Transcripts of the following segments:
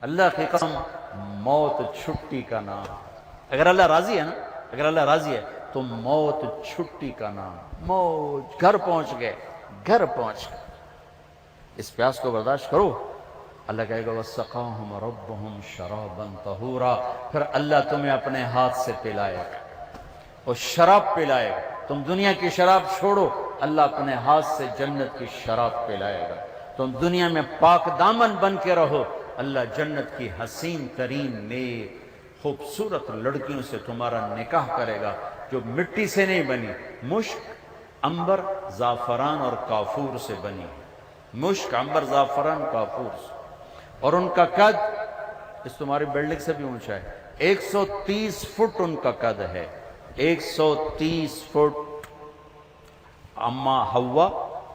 اللہ کی قسم موت چھٹی کا نام. اگر اللہ راضی ہے نا، اگر اللہ راضی ہے تو موت چھٹی کا نام. موت، گھر پہنچ گئے، گھر پہنچ گئے. اس پیاس کو برداشت کرو. اللہ کہے گا وَسَقَاهُمْ رَبُّهُمْ شَرَابًا طَهُورًا، پھر اللہ تمہیں اپنے ہاتھ سے پلائے گا، اور شراب پلائے گا. تم دنیا کی شراب چھوڑو، اللہ اپنے ہاتھ سے جنت کی شراب پلائے گا. تم دنیا میں پاک دامن بن کے رہو، اللہ جنت کی حسین ترین نیک خوبصورت لڑکیوں سے تمہارا نکاح کرے گا، جو مٹی سے نہیں بنی، مشک، عنبر، زعفران اور کافور سے بنی. مشک، عنبر، زعفران، کافور سے. اور ان کا قد اس تمہاری بلڈنگ سے بھی اونچا ہے. 130 فٹ ان کا قد ہے. 130 فٹ. اماں حوا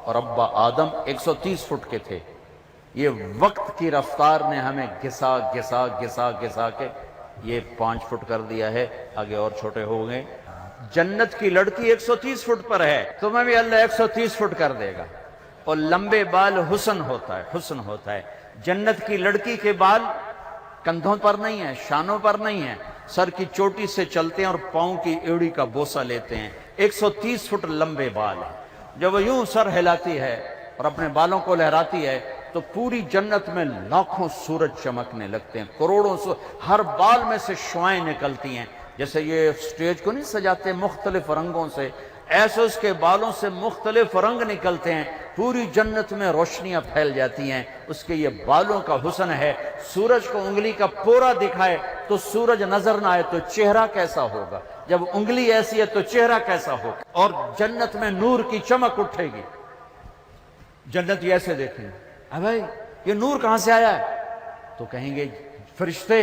اور ابا آدم 130 فٹ کے تھے. یہ وقت کی رفتار نے ہمیں گھسا گھسا گھسا گھسا کے یہ 5 فٹ کر دیا ہے. آگے اور چھوٹے ہو گئے. جنت کی لڑکی 130 فٹ پر ہے، تمہیں بھی اللہ 130 فٹ کر دے گا. اور لمبے بال حسن ہوتا ہے، حسن ہوتا ہے. جنت کی لڑکی کے بال کندھوں پر نہیں ہیں، شانوں پر نہیں ہیں، سر کی چوٹی سے چلتے ہیں اور پاؤں کی ایڑی کا بوسہ لیتے ہیں. 130 فٹ لمبے بال ہیں. جب وہ یوں سر ہلاتی ہے اور اپنے بالوں کو لہراتی ہے تو پوری جنت میں لاکھوں سورج چمکنے لگتے ہیں، کروڑوں ہر بال میں سے شعائیں نکلتی ہیں. جیسے یہ سٹیج کو نہیں سجاتے مختلف رنگوں سے، ایسے اس کے بالوں سے مختلف رنگ نکلتے ہیں. پوری جنت میں روشنیاں پھیل جاتی ہیں. اس کے یہ بالوں کا حسن ہے. سورج کو انگلی کا پورا دکھائے تو سورج نظر نہ آئے تو چہرہ کیسا ہوگا؟ جب انگلی ایسی ہے تو چہرہ کیسا ہوگا؟ اور جنت میں نور کی چمک اٹھے گی. جنت یہ ایسے دیکھیں گے، بھائی یہ نور کہاں سے آیا ہے؟ تو کہیں گے فرشتے،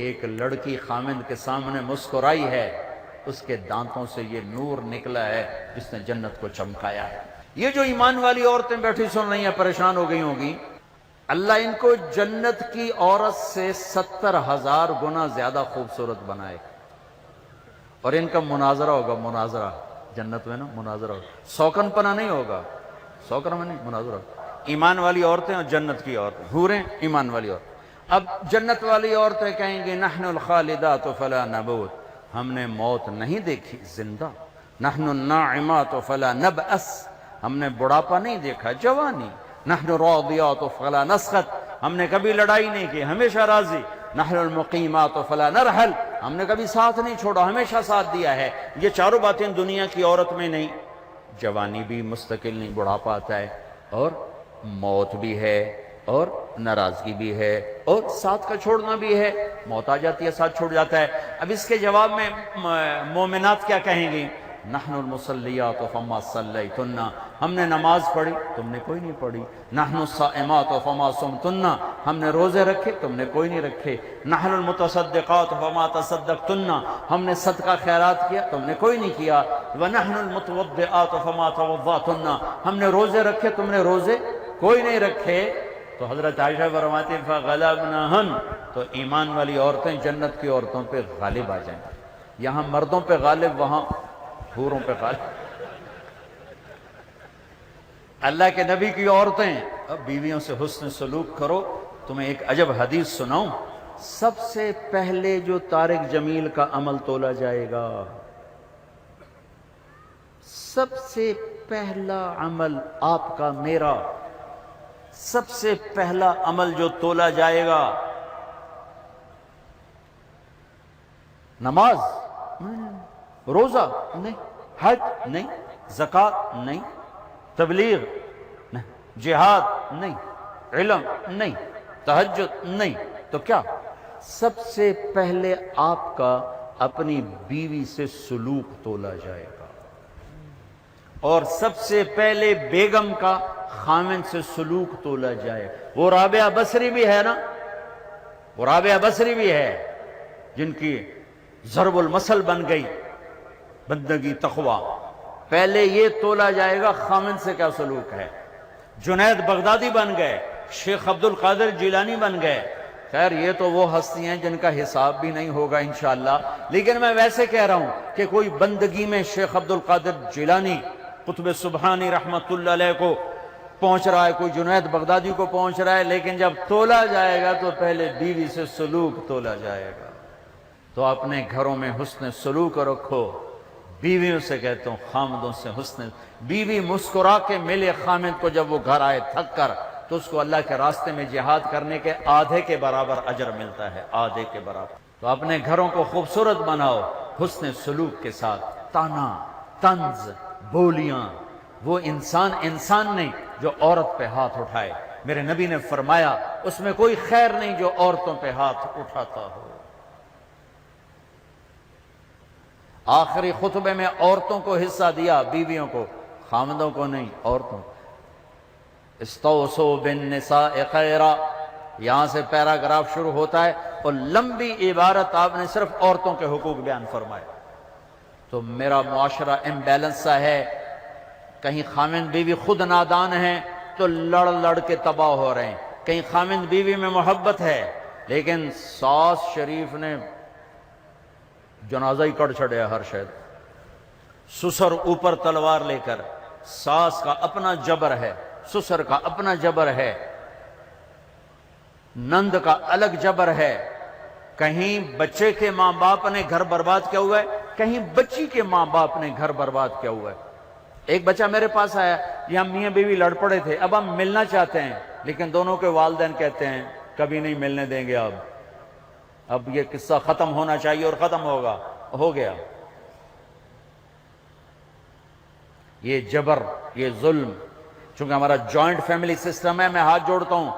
ایک لڑکی خامند کے سامنے مسکرائی ہے، اس کے دانتوں سے یہ نور نکلا ہے جس نے جنت کو چمکایا ہے. یہ جو ایمان والی عورتیں بیٹھی سن رہی ہیں پریشان ہو گئی ہوں گی، اللہ ان کو جنت کی عورت سے 70,000 گنا زیادہ خوبصورت بنائے. اور ان کا مناظرہ ہوگا، مناظرہ جنت میں نا، مناظرہ ہوگا. سوکن پنا نہیں ہوگا، سوکن میں نہیں، مناظرہ ہوگا. ایمان والی عورتیں اور جنت کی عورتیں، حوریں، ایمان والی عورتیں. اب جنت والی عورتیں کہیں گے نحن الخالدات فلا نموت، ہم نے موت نہیں دیکھی، زندہ. نحن الناعمات فلا نبأس، ہم نے بڑھاپا نہیں دیکھا، جوانی. نحن الراضیات فلا نسخط، ہم نے کبھی لڑائی نہیں کی، ہمیشہ راضی. نحن المقیمات فلا نرحل، ہم نے کبھی ساتھ نہیں چھوڑا، ہمیشہ ساتھ دیا ہے. یہ چاروں باتیں دنیا کی عورت میں نہیں. جوانی بھی مستقل نہیں، بڑھاپا آتا ہے، اور موت بھی ہے، اور ناراضگی بھی ہے، اور ساتھ کا چھوڑنا بھی ہے. موت آ جاتی ہے، ساتھ چھوڑ جاتا ہے. اب اس کے جواب میں مومنات کیا کہیں گی؟ نحن المصلیات فما صلیتن، ہم نے نماز پڑھی، تم نے کوئی نہیں پڑھی. نحن الصائمات فما صمتن، ہم نے روزے رکھے، تم نے کوئی نہیں رکھے. نحن المتصدقات فما تصدقتن، ہم نے صدقہ خیرات کیا، تم نے کوئی نہیں کیا. ونحن المتوضئات فما توضأتن، ہم نے روزے رکھے، تم نے روزے کوئی نہیں رکھے. تو حضرت عائشہ فرماتی ہیں فغلبنہن، تو ایمان والی عورتیں جنت کی عورتوں پہ غالب آ جائیں. یہاں مردوں پہ غالب، وہاں حوروں پہ غالب. اللہ کے نبی کی عورتیں، اب بیویوں سے حسن سلوک کرو. تمہیں ایک عجب حدیث سناؤں. سب سے پہلے جو طارق جمیل کا عمل تولا جائے گا، سب سے پہلا عمل آپ کا، میرا، سب سے پہلا عمل جو تولا جائے گا، نماز روزہ نہیں، حج نہیں، زکوٰۃ نہیں، تبلیغ نہیں، جہاد نہیں، علم نہیں، تہجد نہیں. تو کیا؟ سب سے پہلے آپ کا اپنی بیوی سے سلوک تولا جائے گا، اور سب سے پہلے بیگم کا خامن سے سلوک تولا جائے. وہ رابعہ بصری بھی ہے نا، وہ رابعہ بصری بھی ہے جن کی ضرب المثل بن گئی بندگی تقوی. پہلے یہ تولا جائے گا خامن سے کیا سلوک ہے. جنید بغدادی بن گئے، شیخ عبد القادر جیلانی بن گئے. خیر یہ تو وہ ہستی ہیں جن کا حساب بھی نہیں ہوگا انشاءاللہ. لیکن میں ویسے کہہ رہا ہوں کہ کوئی بندگی میں شیخ عبد القادر جیلانی قطب سبحانی رحمت اللہ علیہ کو پہنچ رہا ہے، کوئی جنید بغدادی کو پہنچ رہا ہے، لیکن جب تولا جائے گا تو پہلے بیوی سے سلوک تولا جائے گا۔ تو اپنے گھروں میں حسن سلوک رکھو۔ بیویوں سے کہتا ہوں خامدوں سے حسن، بیوی مسکرا کے ملے خامد کو جب وہ گھر آئے تھک کر، تو اس کو اللہ کے راستے میں جہاد کرنے کے آدھے کے برابر اجر ملتا ہے، آدھے کے برابر۔ تو اپنے گھروں کو خوبصورت بناؤ حسن سلوک کے ساتھ، طعنہ، طنز، بولیاں۔ وہ انسان نہیں جو عورت پہ ہاتھ اٹھائے۔ میرے نبی نے فرمایا اس میں کوئی خیر نہیں جو عورتوں پہ ہاتھ اٹھاتا ہو۔ آخری خطبے میں عورتوں کو حصہ دیا، بیویوں کو، خامدوں کو نہیں، عورتوں کو۔ استوصوا بالنساء خیرا، یہاں سے پیراگراف شروع ہوتا ہے اور لمبی عبارت آپ نے صرف عورتوں کے حقوق بیان فرمائے۔ تو میرا معاشرہ امبیلنس سا ہے، کہیں خامند بیوی خود نادان ہیں تو لڑ کے تباہ ہو رہے ہیں، کہیں خامند بیوی میں محبت ہے لیکن ساس شریف نے جنازہ ہی کر چھڑیا ہر شاید، سسر اوپر تلوار لے کر۔ ساس کا اپنا جبر ہے، سسر کا اپنا جبر ہے، نند کا الگ جبر ہے۔ کہیں بچے کے ماں باپ نے گھر برباد کیا ہوا ہے، کہیں بچی کے ماں باپ نے گھر برباد کیا ہوا ہے۔ ایک بچہ میرے پاس آیا، یہ ہم میاں بیوی لڑ پڑے تھے، اب ہم ملنا چاہتے ہیں لیکن دونوں کے والدین کہتے ہیں کبھی نہیں ملنے دیں گے، اب یہ قصہ ختم ہونا چاہیے اور ختم ہو گیا۔ یہ جبر، یہ ظلم، چونکہ ہمارا جوائنٹ فیملی سسٹم ہے، میں ہاتھ جوڑتا ہوں،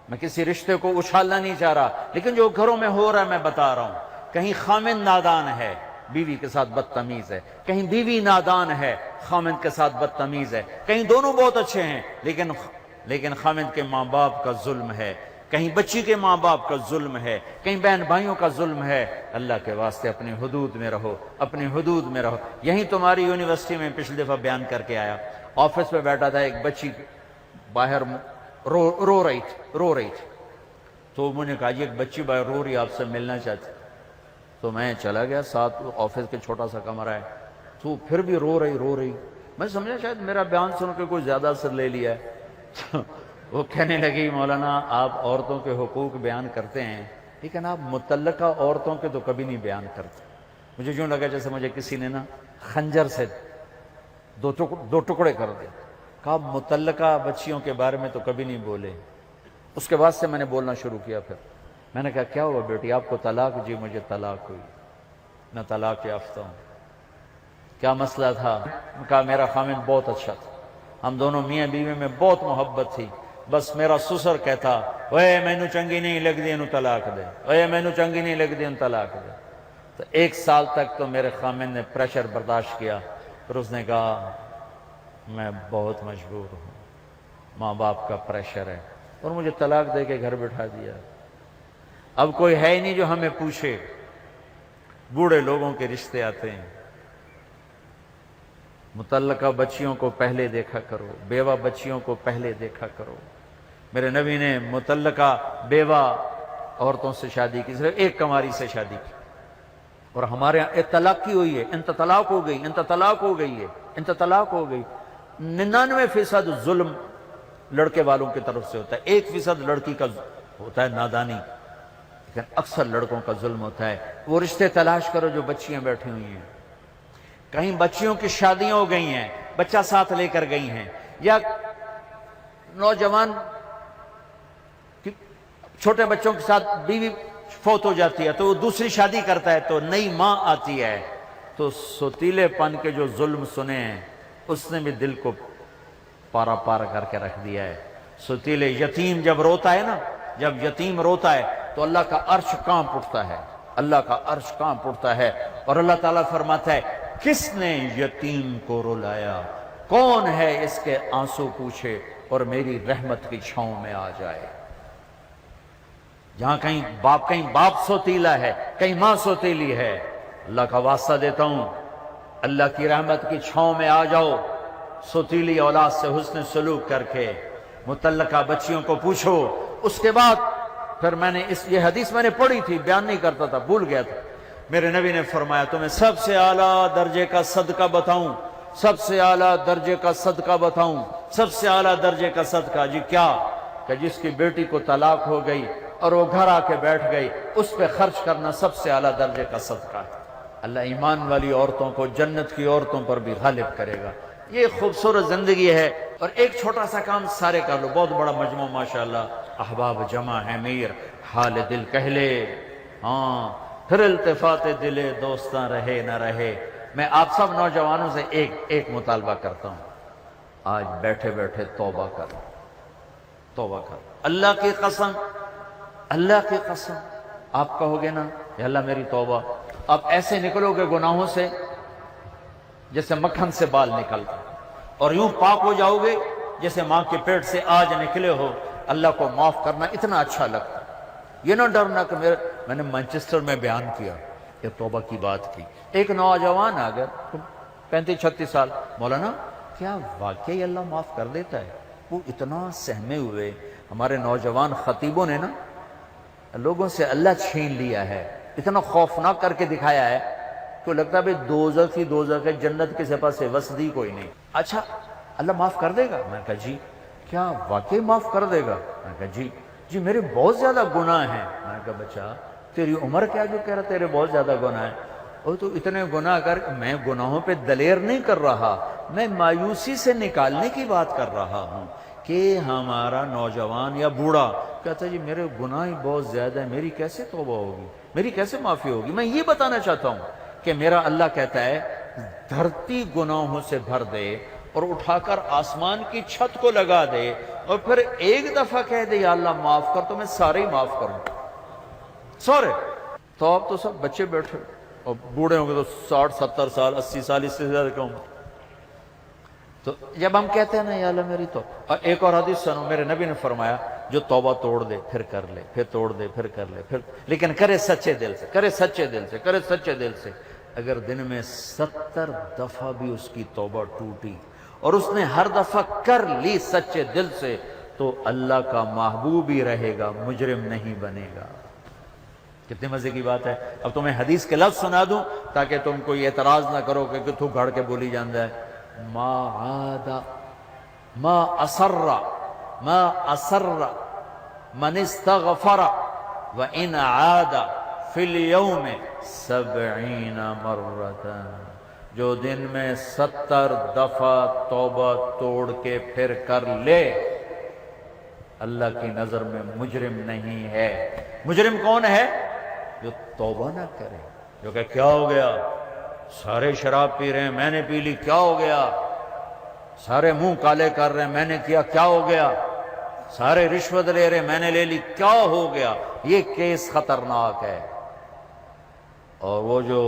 میں کسی رشتے کو اچھالنا نہیں چاہ رہا، لیکن جو گھروں میں ہو رہا ہے میں بتا رہا ہوں۔ کہیں خامند نادان ہے، بیوی کے ساتھ بدتمیز ہے، کہیں بیوی نادان ہے، خامند کے ساتھ بدتمیز ہے، کہیں دونوں بہت اچھے ہیں لیکن خامند کے ماں باپ کا ظلم ہے، کہیں بچی کے ماں باپ کا ظلم ہے، کہیں بہن بھائیوں کا ظلم ہے۔ اللہ کے واسطے اپنی حدود میں رہو، اپنی حدود میں رہو۔ یہیں تمہاری یونیورسٹی میں پچھلی دفعہ بیان کر کے آیا، آفس میں بیٹھا تھا، ایک بچی باہر رو رہی تھی، تو میں نے کہا یہ ایک بچی باہر رو رہی، آپ سے ملنا چاہتی، تو میں چلا گیا، ساتھ آفس کے چھوٹا سا کمرہ ہے، تو پھر بھی رو رہی، میں سمجھا شاید میرا بیان سن کے کوئی زیادہ اثر لے لیا ہے۔ وہ کہنے لگی مولانا آپ عورتوں کے حقوق بیان کرتے ہیں لیکن آپ متعلقہ عورتوں کے تو کبھی نہیں بیان کرتے۔ مجھے یوں لگا جیسے مجھے کسی نے خنجر سے دو ٹکڑے کر دیا، کہا متعلقہ بچیوں کے بارے میں تو کبھی نہیں بولے۔ اس کے بعد سے میں نے بولنا شروع کیا، پھر میں نے کہا کیا ہوا بیٹی آپ کو طلاق؟ جی مجھے طلاق ہوئی، میں طلاق یافتہ ہوں۔ کیا مسئلہ تھا؟ کہا میرا خامند بہت اچھا تھا، ہم دونوں میاں بیوی میں بہت محبت تھی، بس میرا سسر کہتا اوے مینو چنگی نہیں لگدی انہوں طلاق دے، اوے مینو چنگی نہیں لگدی انہوں طلاق دے۔ تو 1 سال تک تو میرے خامند نے پریشر برداشت کیا، پھر اس نے کہا میں بہت مجبور ہوں، ماں باپ کا پریشر ہے، اور مجھے طلاق دے کے گھر بٹھا دیا۔ اب کوئی ہے ہی نہیں جو ہمیں پوچھے، بوڑھے لوگوں کے رشتے آتے ہیں۔ متعلقہ بچیوں کو پہلے دیکھا کرو، بیوہ بچیوں کو پہلے دیکھا کرو۔ میرے نبی نے متعلقہ بیوہ عورتوں سے شادی کی، صرف ایک کنواری سے شادی کی، اور ہمارے یہاں طلاق کی ہوئی ہے، انت طلاق ہو گئی، انت طلاق ہو گئی ہے، انت طلاق ہو گئی۔ 99% ظلم لڑکے والوں کی طرف سے ہوتا ہے، 1% لڑکی کا ہوتا ہے نادانی، لیکن اکثر لڑکوں کا ظلم ہوتا ہے۔ وہ رشتے تلاش کرو جو بچیاں بیٹھی ہوئی ہیں، کہیں بچیوں کی شادیاں ہو گئی ہیں، بچہ ساتھ لے کر گئی ہیں، یا نوجوان چھوٹے بچوں کے ساتھ بیوی فوت ہو جاتی ہے تو وہ دوسری شادی کرتا ہے، تو نئی ماں آتی ہے، تو سوتیلے پن کے جو ظلم سنے ہیں اس نے بھی دل کو پارا پار کر کے رکھ دیا ہے۔ سوتیلے یتیم جب روتا ہے نا، جب یتیم روتا ہے تو اللہ کا عرش کانپ اٹھتا ہے، اللہ کا عرش کانپ اٹھتا ہے، اور اللہ تعالیٰ فرماتا ہے کس نے یتیم کو رلایا، کون ہے اس کے آنسو پوچھے اور میری رحمت کی چھاؤں میں آ جائے۔ جہاں کہیں باپ سوتیلا ہے، کہیں ماں سوتیلی ہے، اللہ کا واسطہ دیتا ہوں اللہ کی رحمت کی چھاؤں میں آ جاؤ، سوتیلی اولاد سے حسن سلوک کر کے۔ متعلقہ بچیوں کو پوچھو۔ اس کے بعد پھر میں نے یہ حدیث میں نے پڑھی تھی، بیان نہیں کرتا تھا، بھول گیا تھا۔ میرے نبی نے فرمایا تمہیں سب سے اعلیٰ درجے کا صدقہ بتاؤں، سب سے اعلیٰ درجے کا صدقہ بتاؤں، سب سے اعلیٰ درجے کا صدقہ جی کیا کہ جس کی بیٹی کو طلاق ہو گئی اور وہ گھر آ کے بیٹھ گئی، اس پہ خرچ کرنا سب سے اعلیٰ درجے کا صدقہ ہے۔ اللہ ایمان والی عورتوں کو جنت کی عورتوں پر بھی غالب کرے گا۔ یہ خوبصورت زندگی ہے۔ اور ایک چھوٹا سا کام سارے کر لو، بہت بڑا مجموعہ ماشاءاللہ، احباب جمع ہے میر، حال دل کہہ لے، ہاں پھر التفات دل دوستاں رہے نہ رہے۔ میں آپ سب نوجوانوں سے ایک مطالبہ کرتا ہوں، آج بیٹھے بیٹھے توبہ کرو، توبہ کرو۔ اللہ کی قسم، اللہ کی قسم، آپ کہو گے نا یا اللہ میری توبہ، آپ ایسے نکلو گے گناہوں سے جیسے مکھن سے بال نکلتا، اور یوں پاک ہو جاؤ گے جیسے ماں کے پیٹ سے آج نکلے ہو۔ اللہ کو معاف کرنا اتنا اچھا لگتا، یہ نہ ڈرنا کہ میں نے مانچسٹر میں بیان کیا، یہ توبہ کی بات کی۔ ایک نوجوان آ گیا 35-36 سال، مولانا کیا واقعی اللہ معاف کر دیتا ہے؟ وہ اتنا سہمے ہوئے، ہمارے نوجوان خطیبوں نے نا لوگوں سے اللہ چھین لیا ہے، اتنا خوفناک کر کے دکھایا ہے کہ لگتا ہے بھئی دوزخ ہی دوزخ ہے، جنت کے سپاس سے وسدی کوئی نہیں۔ اچھا اللہ معاف کر دے گا؟ میں نے کہا جی۔ کیا واقعی معاف کر دے گا؟ میں نے کہا جی میرے بہت زیادہ گناہ ہیں۔ میں نے کہا بچہ تیری عمر کیا جو کہہ رہا تیرے بہت زیادہ گناہ ہیں؟ اور تو اتنے گناہ کر، میں گناہوں پہ دلیر نہیں کر رہا، میں مایوسی سے نکالنے کی بات کر رہا ہوں کہ ہمارا نوجوان یا بوڑھا کہتا ہے جی میرے گناہ ہی بہت زیادہ ہیں، میری کیسے توبہ ہوگی، میری کیسے معافی ہوگی؟ میں یہ بتانا چاہتا ہوں کہ میرا اللہ کہتا ہے دھرتی گناہوں سے بھر دے اور اٹھا کر آسمان کی چھت کو لگا دے، اور پھر ایک دفعہ کہہ دے یا اللہ معاف کر، تو میں سارے ہی معاف کروں، سارے۔ تو اب تو سب بچے بیٹھے اور بوڑھے ہوں گے تو 60-70 سال 80 سال، اس سے زیادہ کیوں؟ تو جب ہم کہتے ہیں نا یا اللہ میری تو، اور ایک اور حدیث سنو، میرے نبی نے فرمایا جو توبہ توڑ دے پھر کر لے، پھر توڑ دے پھر کر لے، پھر لیکن کرے سچے دل سے، کرے سچے دل سے، کرے سچے دل سے۔ اگر دن میں 70 دفعہ بھی اس کی توبہ ٹوٹی اور اس نے ہر دفعہ کر لی سچے دل سے، تو اللہ کا محبوب ہی رہے گا، مجرم نہیں بنے گا۔ کتنے مزے کی بات ہے۔ اب تمہیں حدیث کے لفظ سنا دوں تاکہ تم کوئی اعتراض نہ کرو کہ تو گھڑ کے بولی جاندہ ہے۔ ما عاد ما اصر من استغفر وان عاد فی اليوم 70 مرتا، جو دن میں 70 دفعہ توبہ توڑ کے پھر کر لے، اللہ کی نظر میں مجرم نہیں ہے۔ مجرم کون ہے؟ جو توبہ نہ کرے، جو کہ کیا ہو گیا، سارے شراب پی رہے ہیں میں نے پی لی، کیا ہو گیا، سارے منہ کالے کر رہے ہیں میں نے کیا، کیا ہو گیا، سارے رشوت لے رہے ہیں میں نے لے لی، کیا ہو گیا۔ یہ کیس خطرناک ہے۔ اور وہ جو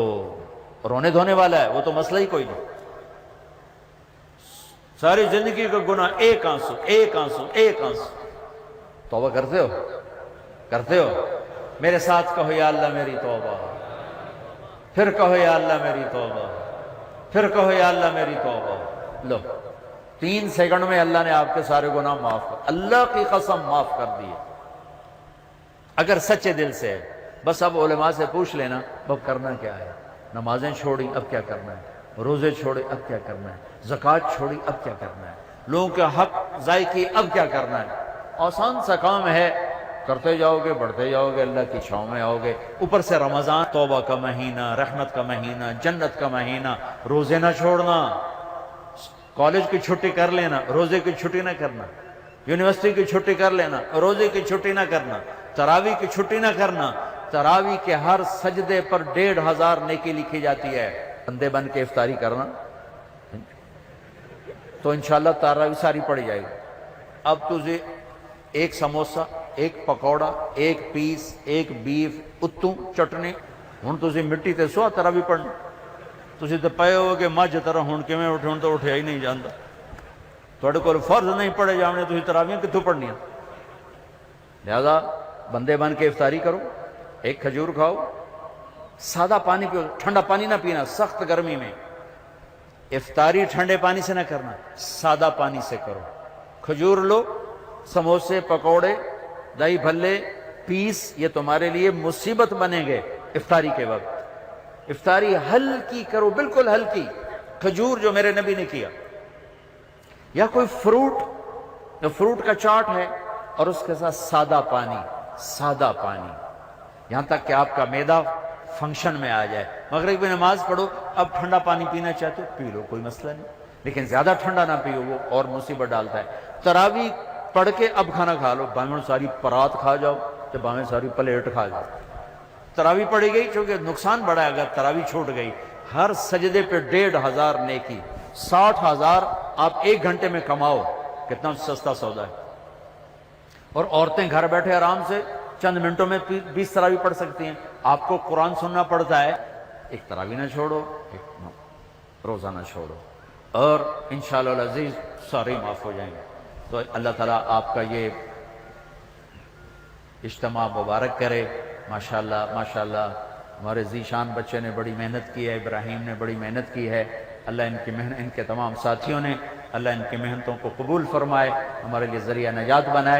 رونے دھونے والا ہے وہ تو مسئلہ ہی کوئی نہیں، ساری زندگی کا گناہ ایک آنسو ایک آنسو ایک آنسو۔ توبہ کرتے ہو؟ کرتے ہو؟ میرے ساتھ کہو یا اللہ میری توبہ، پھر کہو یا اللہ میری توبہ، پھر کہو یا اللہ میری توبہ۔ لو 3 سیکنڈ میں اللہ نے آپ کے سارے گناہ معاف کر، اللہ کی قسم معاف کر دیے، اگر سچے دل سے ہے۔ بس اب علماء سے پوچھ لینا اب کرنا کیا ہے۔ نمازیں چھوڑی اب کیا کرنا ہے، روزے چھوڑے اب کیا کرنا ہے، زکوٰۃ چھوڑی اب کیا کرنا ہے، لوگوں کے حق ضائع کی اب کیا کرنا ہے۔ آسان سا کام ہے، کرتے جاؤ گے بڑھتے جاؤ گے، اللہ کی چھاؤں میں آؤ گے۔ اوپر سے رمضان توبہ کا مہینہ، رحمت کا مہینہ، جنت کا مہینہ، روزے نہ چھوڑنا، کالج کی چھٹی کر لینا، روزے کی چھٹی نہ کرنا، یونیورسٹی کی چھٹی کر لینا، روزے کی چھٹی نہ کرنا، تراویح کی چھٹی نہ کرنا۔ تراویح کے ہر سجدے پر 1500 نیکی لکھی جاتی ہے۔ بندے بن کے افطاری کرنا تو انشاءاللہ تراویح ساری پڑ جائے گی۔ اب تجھے ایک سموسا، ایک پکوڑا، ایک پیس، ایک بیف، اتوں چٹنی، ہن تجھے مٹی تے سوا تراویح پڑھنا، تجھے تو پائے ہو کہ مجھ طرح ہن کے میں اٹھے، ہن تو اٹھیا ہی نہیں جاندا، تھوڑے کو فرض نہیں پڑے جانے، تجھے تراویح کتوں پڑھنی؟ لہذا بندے بن کے افطاری کرو، ایک کھجور کھاؤ، سادہ پانی پیو، ٹھنڈا پانی نہ پینا سخت گرمی میں، افطاری ٹھنڈے پانی سے نہ کرنا، سادہ پانی سے کرو، کھجور لو، سموسے پکوڑے دہی بھلے پیس، یہ تمہارے لیے مصیبت بنیں گے افطاری کے وقت۔ افطاری ہلکی کرو، بالکل ہلکی، کھجور جو میرے نبی نے کیا، یا کوئی فروٹ، جو فروٹ کا چاٹ ہے اور اس کے ساتھ سادہ پانی، سادہ پانی، یہاں تک کہ آپ کا معدہ فنکشن میں آ جائے۔ مغرب کی نماز پڑھو، اب ٹھنڈا پانی پینا چاہتے ہو پی لو، کوئی مسئلہ نہیں، لیکن زیادہ ٹھنڈا نہ پیو، وہ اور مصیبت ڈالتا ہے۔ تراویح پڑھ کے اب کھانا کھا لو، باہر ساری پرات کھا جاؤ تو باہر ساری پلیٹ کھا جاؤ۔ تراویح پڑھی گئی، چونکہ نقصان بڑا ہے اگر تراویح چھوٹ گئی، ہر سجدے پہ 1500 نیکی، 60,000 آپ 1 گھنٹے میں کماؤ، کتنا سستا سودا ہے۔ اور عورتیں گھر بیٹھے آرام سے چند منٹوں میں 20 تراویح پڑھ سکتی ہیں۔ آپ کو قرآن سننا پڑتا ہے، ایک تراویح نہ چھوڑو، ایک روزہ نہ چھوڑو، اور انشاءاللہ العزیز سارے معاف ہو جائیں گے۔ تو اللہ تعالیٰ آپ کا یہ اجتماع مبارک کرے۔ ماشاءاللہ ماشاءاللہ، ہمارے ذیشان بچے نے بڑی محنت کی ہے، ابراہیم نے بڑی محنت کی ہے، اللہ ان کے تمام ساتھیوں نے، اللہ ان کی محنتوں کو قبول فرمائے، ہمارے لیے ذریعہ نجات بنائے۔